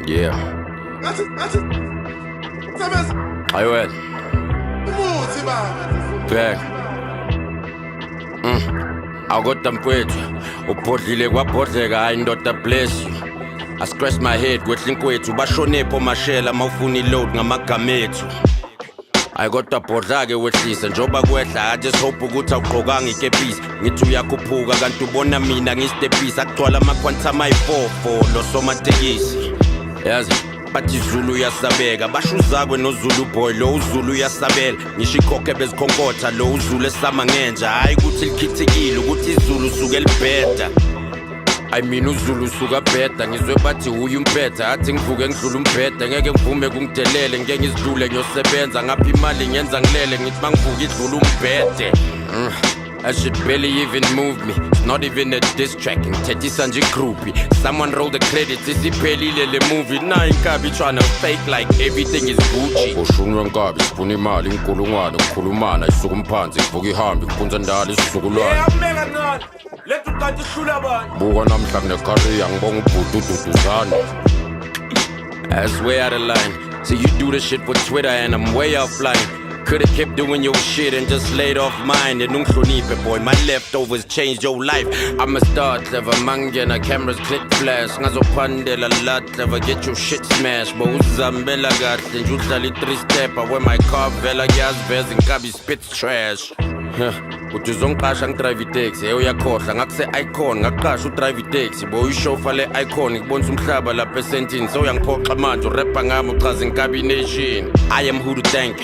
Yeah. Ayiwena. Bheka. Akodwa mfowethu, ubhodlile kwabhodleka hayi ndoda bless you. I scratch my head kwehla inkwethu bashonepho mashela mawufuna iload ngamagama ethu. Ayikodwa bhodla-ke wehlise njoba kwehla I just hope ukuthi awugqokanga ikepisi ngithi uyakhuphuka kanti ubona mina ngistepisa akugcwala ama-Quanthum ayi-4 lo somatekisi yazi bathi izulu uyasabeka basho uzakwe noZulu boy lo uZulu uyasabela ngisho ikhokhe bezikhonkotha lo uZulu esama ngenja hayi ukuthi likhithikile ukuthi izulu suke libheda I mean uZulu suka bheda ngizwe bathi uyu umphetha athi ngivuke ngidlula umbheda ngeke ngivume kungidelele ngeke ngizidlule ngiyosebenza ngapha imali ngenza ngilele ngithi mangivuka idlula umbhede I should barely even move me. It's not even a diss track. Ngithethisa nje groupie. Someone roll the credits. Isiphelile le movie. Na inkabi tryna fake like everything is Gucci. Oshunwa nkabi sifuna imali inkulungwane ukukhulumana isuka umphansi ivuka ihambe iphunza ndala isizukulwane. Mega nani. Lethu kanti shula bani. Buka namhla kunecareer ngibonga ubhuti ududuzana. That's way out of line. So you do this shit for Twitter and I'm way offline. Could've kept doing your shit and just laid off mine. And unhloniphe boy, my leftovers changed your life. I'm a star clever, mangena cameras click flash. Ngazophandela lot clever, get your shit smashed. But uzambela kahle nje udlala i-3-stepper where my car vela kuyaziveza inkabi spits trash. Uthi uzongiqasha ngidrive itaxi uyakhohlwa ngakuse-icon ngaqasha udrive itaxi boy uyishofa le-icon ngikubonisa umhlaba lapha esentini sewuyangiphoxa manje urapha ngami uchaza inkabi nation. I am who to thank.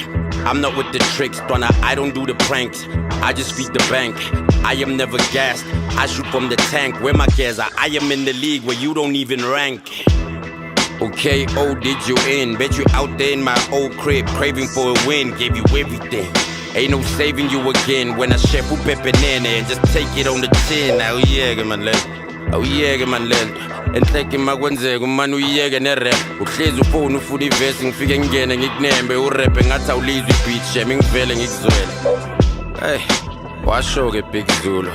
I'm not with the tricks, Donna, I don't do the pranks. I just feed the bank. I am never gassed. I shoot from the tank. Where my gas are? I am in the league where you don't even rank. Okay, oh, did you in? Bet you out there in my old crib, craving for a win. Gave you everything. Ain't no saving you again. When I chef up banana and just take it on the chin. Oh yeah, man, oh yeah, man, enhleke makwenzeka umani uyiyeke nerap uhlezi ufone ufuna ivesi ngifike ngingene ngikunembe urap ngathi awulizwe ibeat shame ngivele ngikuzwele hey washo-ke Big Zulu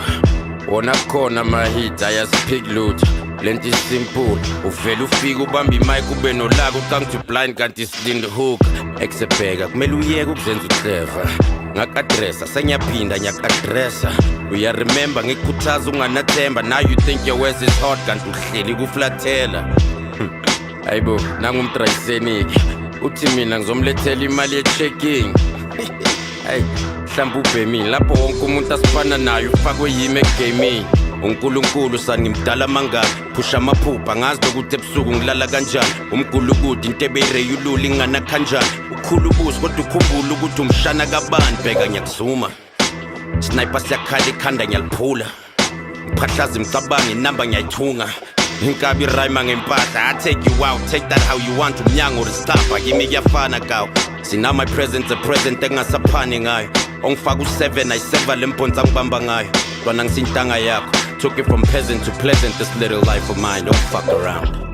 wona kukhona ama-hit ayasiphik lutho lento isimple uvele ufike ubamba imic ube nolaka ucangithi blind kanti silinde hook eksebheka kumele uyeke ukuzenza uclever ngak-adressa sengiyaphinda ngiyak-adressa uyaremember ngikukhuthaza unganathemba now you think your west is hot kanti uhleli kuflathela hayibo nangumdrayiseniki uthi mina ngizomlethela imali ye-checking hayi mhlawumbe ubhemini lapho wonke umuntu asifana nayo ufakwe yimi egaming uNkulunkulu sanimdala mangaka phusha amaphupha ngazi lokuthi ebusuku ngilala kanjani umgulukude into ebeyireyulula ingana kanjani ukhulu ubuso kodwa ukhumbula ukuthi umshana kabani bheka ngiyakuzuma sniper siyakhala ikhanda ngiyaliphula mphahlaza imcabango inamba ngiyayithunga inkabi rhyme ngempahla I take you out take that how you want umnyango restapa kimi kuyafana kawo sina my presence a present engasaphani ngayo ongifaka u7 ayiseva lemphonza ngibamba ngayo lwana ngisintanga yakho took it from peasant to pleasant this little life of mine don't fuck around